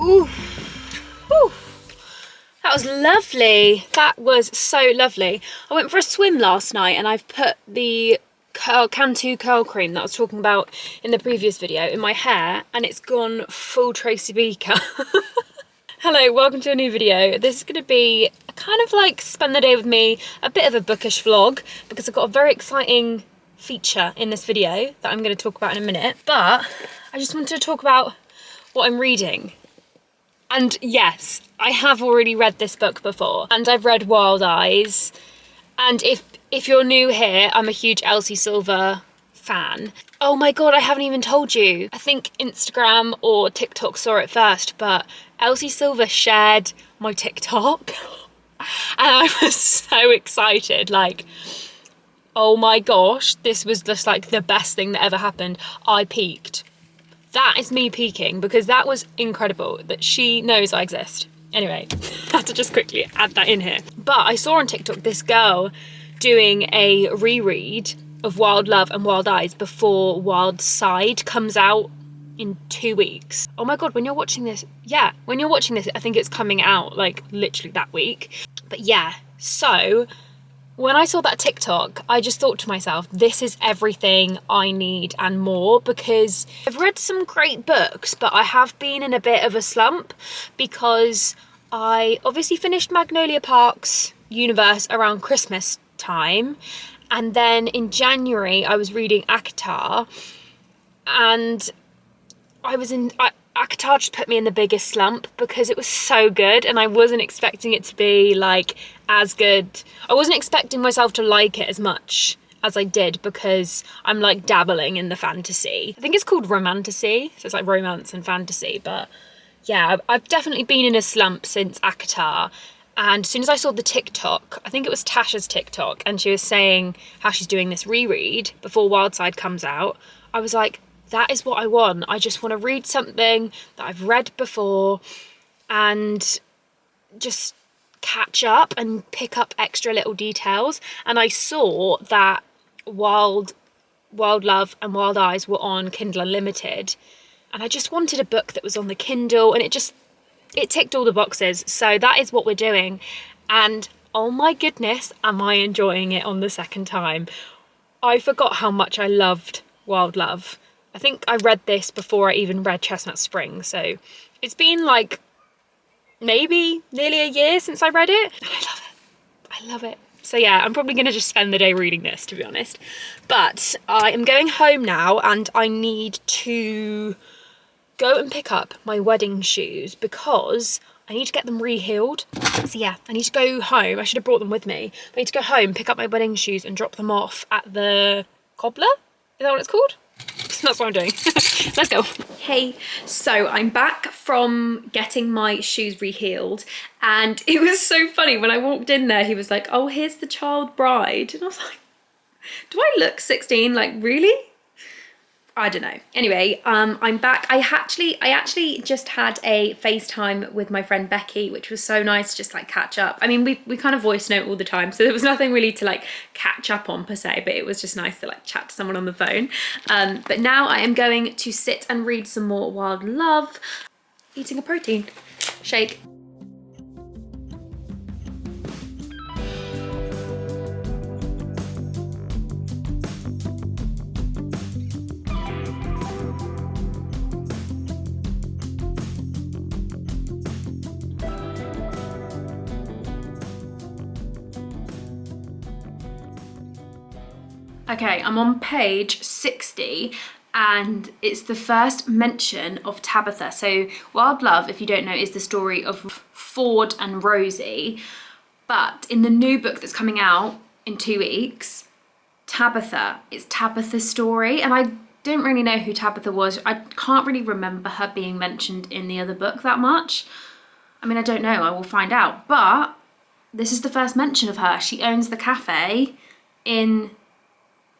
Ooh. Ooh. That was lovely. That was so lovely. I went for a swim last night and I've put the Cantu curl cream that I was talking about in the previous video in my hair, and it's gone full Tracy Beaker. Hello, welcome to a new video. This is going to be kind of like spend the day with me, a bit of a bookish vlog, because I've got a very exciting feature in this video that I'm going to talk about in a minute. But I just wanted to talk about what I'm reading. And yes, I have already read this book before, and I've read Wild Eyes. And if you're new here, I'm a huge Elsie Silver fan. Oh my god, I haven't even told you. I think Instagram or TikTok saw it first, but Elsie Silver shared my TikTok. And I was so excited, like, oh my gosh, this was just like the best thing that ever happened. I peaked. That is me peaking, because that was incredible that she knows I exist. Anyway, I had to just quickly add that in here. But I saw on TikTok this girl doing a reread of Wild Love and Wild Eyes before Wild Side comes out in 2 weeks. Oh my god, when you're watching this, yeah, when you're watching this, I think it's coming out like literally that week. But yeah, so when I saw that TikTok, I just thought to myself, this is everything I need and more, because I've read some great books, but I have been in a bit of a slump because I obviously finished Magnolia Park's universe around Christmas time. And then in January, I was reading ACOTAR, and ACOTAR just put me in the biggest slump because it was so good and I wasn't expecting it to be like as good. I wasn't expecting myself to like it as much as I did, because I'm like dabbling in the fantasy. I think it's called romantasy, so it's like romance and fantasy. But yeah, I've definitely been in a slump since ACOTAR. And as soon as I saw the TikTok, I think it was Tasha's TikTok, and she was saying how she's doing this reread before Wildside comes out, I was like, that is what I want. I just want to read something that I've read before and just catch up and pick up extra little details. And I saw that Wild Love and Wild Eyes were on Kindle Unlimited, and I just wanted a book that was on the Kindle, and it ticked all the boxes. So that is what we're doing. And oh my goodness, am I enjoying it on the second time. I forgot how much I loved Wild Love. I think I read this before I even read Chestnut Spring, so it's been like maybe nearly a year since I read it, and I love it. I love it. So yeah, I'm probably going to just spend the day reading this, to be honest. But I am going home now, and I need to go and pick up my wedding shoes because I need to get them re-heeled. So yeah, I need to go home. I should have brought them with me. I need to go home, pick up my wedding shoes and drop them off at the cobbler. Is that what it's called? That's what I'm doing. Let's go. Hey, so I'm back from getting my shoes re-heeled, and it was so funny when I walked in there. He was like, oh, here's the child bride, and I was like, do I look 16? Like, really? I don't know. Anyway, I'm back. I actually just had a FaceTime with my friend Becky, which was so nice, just like catch up. I mean, we kind of voice note all the time, so there was nothing really to like catch up on per se, but it was just nice to like chat to someone on the phone. But now I am going to sit and read some more Wild Love, eating a protein shake. Okay, I'm on page 60, and it's the first mention of Tabitha. So Wild Love, if you don't know, is the story of Ford and Rosie. But in the new book that's coming out in 2 weeks, Tabitha, it's Tabitha's story. And I didn't really know who Tabitha was. I can't really remember her being mentioned in the other book that much. I mean, I don't know, I will find out. But this is the first mention of her. She owns the cafe in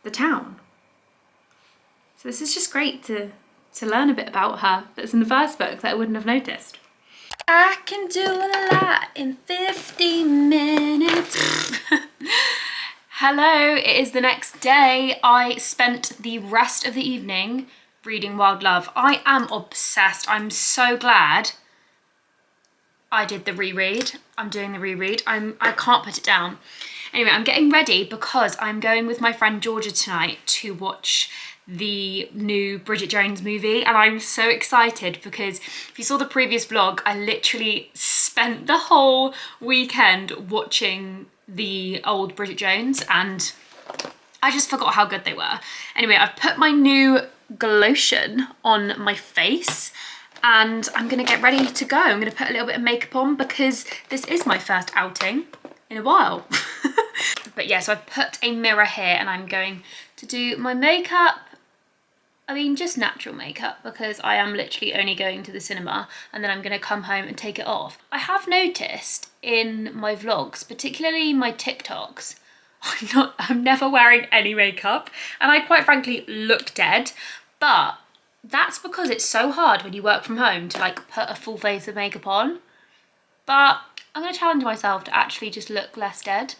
the town. So this is just great to learn a bit about her that's in the first book that I wouldn't have noticed. I can do a lot in 50 minutes. Hello, it is the next day. I spent the rest of the evening reading Wild Love. I am obsessed. I'm so glad I did the reread. I'm doing the reread. I can't put it down. Anyway, I'm getting ready because I'm going with my friend Georgia tonight to watch the new Bridget Jones movie, and I'm so excited because if you saw the previous vlog, I literally spent the whole weekend watching the old Bridget Jones and I just forgot how good they were. Anyway, I've put my new glotion on my face and I'm gonna get ready to go. I'm gonna put a little bit of makeup on because this is my first outing in a while. But yeah, so I've put a mirror here and I'm going to do my makeup. I mean, just natural makeup because I am literally only going to the cinema and then I'm gonna come home and take it off. I have noticed in my vlogs, particularly my TikToks, I'm never wearing any makeup and I quite frankly look dead, but that's because it's so hard when you work from home to like put a full face of makeup on. But I'm gonna challenge myself to actually just look less dead,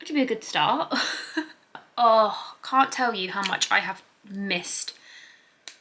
which would be a good start. Oh, can't tell you how much I have missed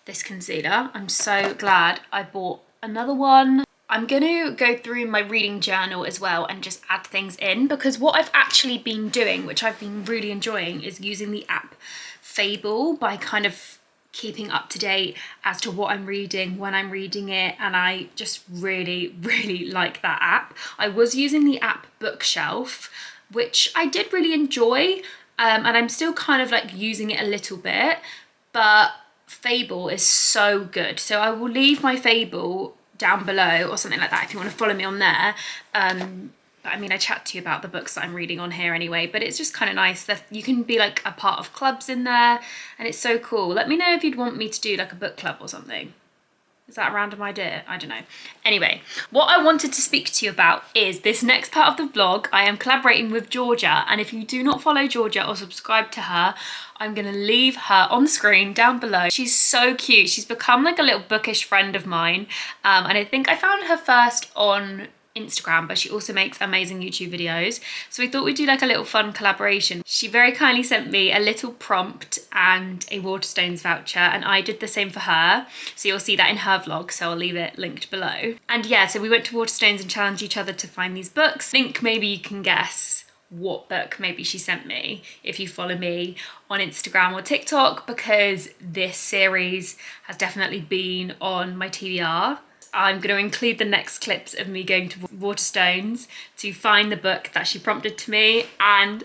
this concealer. I'm so glad I bought another one. I'm going to go through my reading journal as well and just add things in because what I've actually been doing, which I've been really enjoying, is using the app Fable by kind of keeping up to date as to what I'm reading, when I'm reading it, and I just really, really like that app. I was using the app Bookshelf, which I did really enjoy, and I'm still kind of like using it a little bit, but Fable is so good. So I will leave my Fable down below or something like that if you want to follow me on there. But I mean, I chat to you about the books that I'm reading on here anyway, but it's just kind of nice that you can be like a part of clubs in there and it's so cool. Let me know if you'd want me to do like a book club or something. Is that a random idea? I don't know. Anyway, what I wanted to speak to you about is this next part of the vlog. I am collaborating with Georgia, and if you do not follow Georgia or subscribe to her, I'm gonna leave her on the screen down below. She's so cute. She's become like a little bookish friend of mine, and I think I found her first on Instagram, but she also makes amazing YouTube videos. So we thought we'd do like a little fun collaboration. She very kindly sent me a little prompt and a Waterstones voucher, and I did the same for her. So you'll see that in her vlog, so I'll leave it linked below. And yeah, so we went to Waterstones and challenged each other to find these books. I think maybe you can guess what book maybe she sent me if you follow me on Instagram or TikTok, because this series has definitely been on my TBR. I'm going to include the next clips of me going to Waterstones to find the book that she prompted to me, and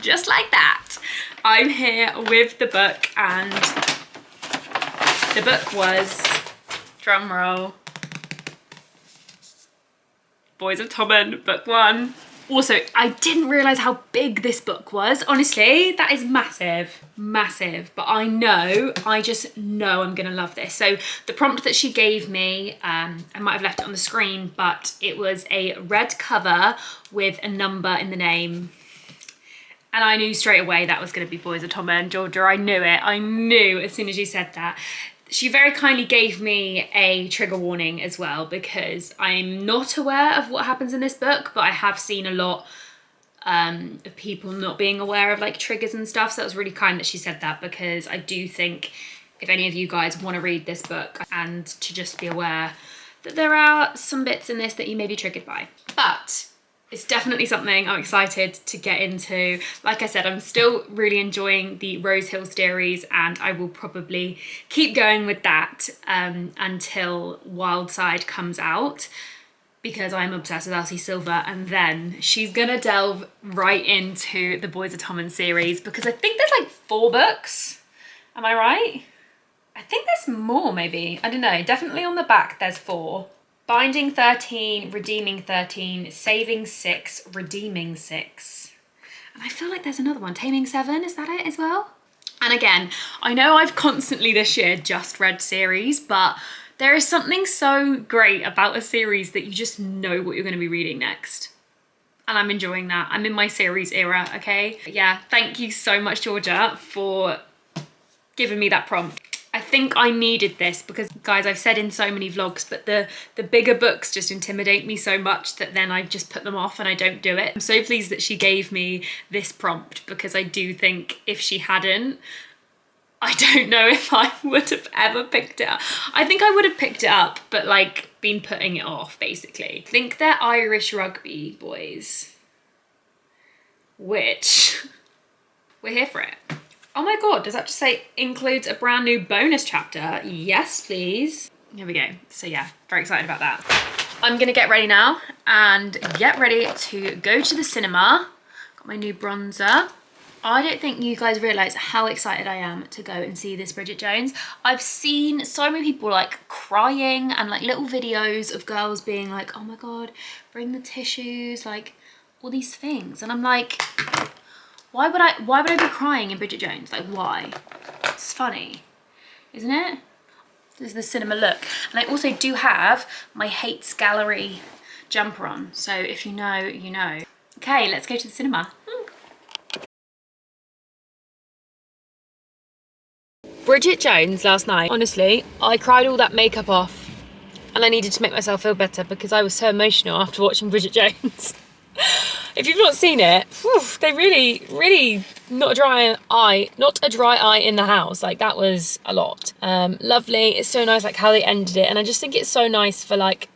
just like that, I'm here with the book, and the book was, drum roll, Boys of Tommen, book 1. Also, I didn't realise how big this book was. Honestly, that is massive, massive. But I just know I'm gonna love this. So the prompt that she gave me, I might have left it on the screen, but it was a red cover with a number in the name. And I knew straight away that was gonna be Boys of Tommen. Georgia, I knew it. I knew as soon as you said that. She very kindly gave me a trigger warning as well, because I'm not aware of what happens in this book, but I have seen a lot of people not being aware of like triggers and stuff. So that was really kind that she said that, because I do think if any of you guys want to read this book, and to just be aware that there are some bits in this that you may be triggered by. But it's definitely something I'm excited to get into. Like I said, I'm still really enjoying the Rose Hill series, and I will probably keep going with that until Wildside comes out, because I'm obsessed with Elsie Silver, and then she's gonna delve right into the Boys of Tommen series, because I think there's like 4 books. Am I right? I think there's more, maybe. I don't know. Definitely on the back there's 4. Binding 13, Redeeming 13, Saving 6, Redeeming 6. And I feel like there's another one. Taming 7, is that it as well? And again, I know I've constantly this year just read series, but there is something so great about a series that you just know what you're going to be reading next. And I'm enjoying that. I'm in my series era, okay? Yeah, thank you so much, Georgia, for giving me that prompt. I think I needed this because, guys, I've said in so many vlogs, but the bigger books just intimidate me so much that then I just put them off and I don't do it. I'm so pleased that she gave me this prompt, because I do think if she hadn't, I don't know if I would have ever picked it up. I think I would have picked it up, but like been putting it off, basically. I think they're Irish rugby boys, which we're here for it. Oh my God, does that just say includes a brand new bonus chapter? Yes, please. Here we go. So yeah, very excited about that. I'm gonna get ready now and get ready to go to the cinema. Got my new bronzer. I don't think you guys realise how excited I am to go and see this Bridget Jones. I've seen so many people like crying, and like little videos of girls being like, oh my God, bring the tissues, like all these things. And I'm like, why would I be crying in Bridget Jones? Like, why? It's funny, isn't it? This is the cinema look. And I also do have my Hates Gallery jumper on. So if you know, you know. Okay, let's go to the cinema. Bridget Jones last night, honestly, I cried all that makeup off, and I needed to make myself feel better because I was so emotional after watching Bridget Jones. If you've not seen it, whew, they really not a dry eye in the house. Like, that was a lot. Lovely. It's so nice, like how they ended it, and I just think it's so nice for like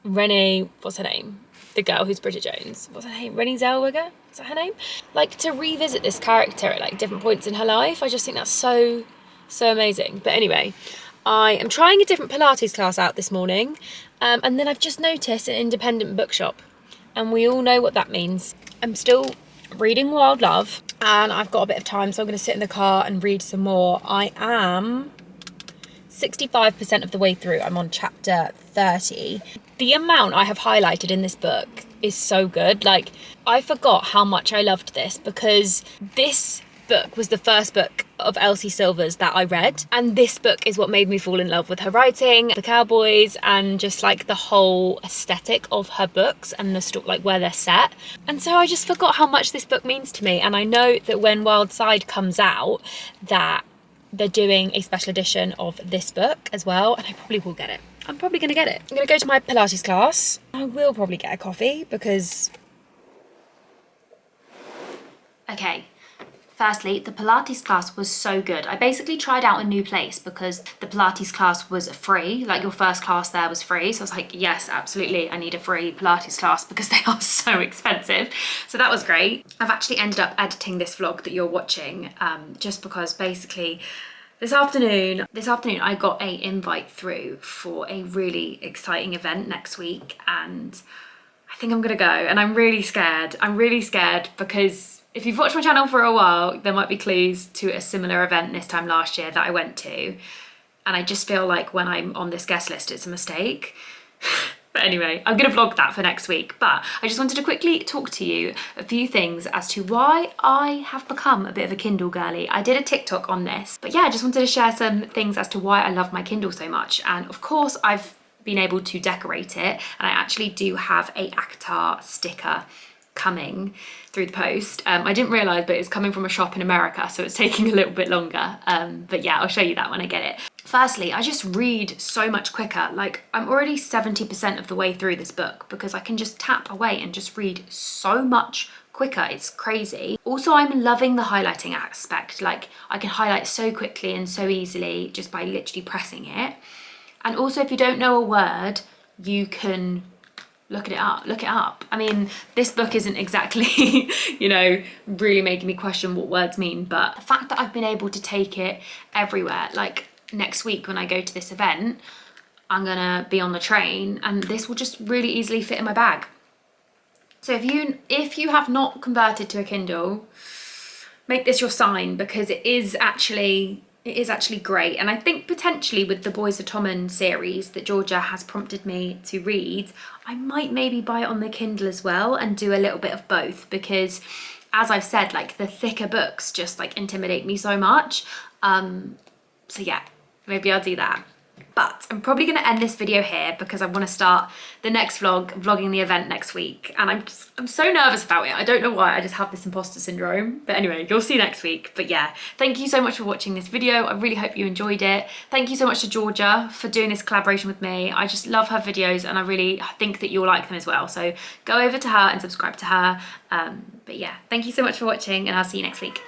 Renee, what's her name? The girl who's Bridget Jones. What's her name? Renée Zellweger? Is that her name? Like, to revisit this character at like different points in her life. I just think that's so amazing. But anyway, I am trying a different Pilates class out this morning, and then I've just noticed an independent bookshop, and we all know what that means. I'm still reading Wild Love, and I've got a bit of time, so I'm going to sit in the car and read some more. I am 65% of the way through. I'm on chapter 30. The amount I have highlighted in this book is so good. Like, I forgot how much I loved this, because this book was the first book of Elsie Silver's that I read, and this book is what made me fall in love with her writing, the cowboys, and just like the whole aesthetic of her books and the story, like where they're set. And so I just forgot how much this book means to me, and I know that when Wildside comes out that they're doing a special edition of this book as well, and I probably will get it. I'm probably gonna get it. I'm gonna go to my Pilates class. I will probably get a coffee because... Okay. Firstly, the Pilates class was so good. I basically tried out a new place because the Pilates class was free. Like, your first class there was free. So I was like, yes, absolutely, I need a free Pilates class because they are so expensive. So that was great. I've actually ended up editing this vlog that you're watching just because basically this afternoon I got an invite through for a really exciting event next week, and I think I'm gonna go, and I'm really scared. I'm really scared because if you've watched my channel for a while, there might be clues to a similar event this time last year that I went to. And I just feel like when I'm on this guest list, it's a mistake. But anyway, I'm gonna vlog that for next week. But I just wanted to quickly talk to you a few things as to why I have become a bit of a Kindle girly. I did a TikTok on this, but yeah, I just wanted to share some things as to why I love my Kindle so much. And of course, I've been able to decorate it, and I actually do have a ACOTAR sticker coming through the post. I didn't realise, but it's coming from a shop in America, so it's taking a little bit longer. But yeah, I'll show you that when I get it. Firstly, I just read so much quicker. Like, I'm already 70% of the way through this book because I can just tap away and just read so much quicker. It's crazy. Also, I'm loving the highlighting aspect. Like, I can highlight so quickly and so easily just by literally pressing it. And also, if you don't know a word, you can look it up. I mean, this book isn't exactly, you know, really making me question what words mean, but the fact that I've been able to take it everywhere, like next week when I go to this event, I'm gonna be on the train and this will just really easily fit in my bag. So if you have not converted to a Kindle, make this your sign, because it is actually great. And I think potentially with the Boys of Tommen series that Georgia has prompted me to read, I might maybe buy it on the Kindle as well and do a little bit of both, because as I've said, like the thicker books just like intimidate me so much. So yeah, maybe I'll do that. But I'm probably going to end this video here because I want to start the next vlogging the event next week. And I'm so nervous about it. I don't know why, I just have this imposter syndrome. But anyway, you'll see next week. But yeah, thank you so much for watching this video. I really hope you enjoyed it. Thank you so much to Georgia for doing this collaboration with me. I just love her videos and I really think that you'll like them as well. So go over to her and subscribe to her. But yeah, thank you so much for watching and I'll see you next week.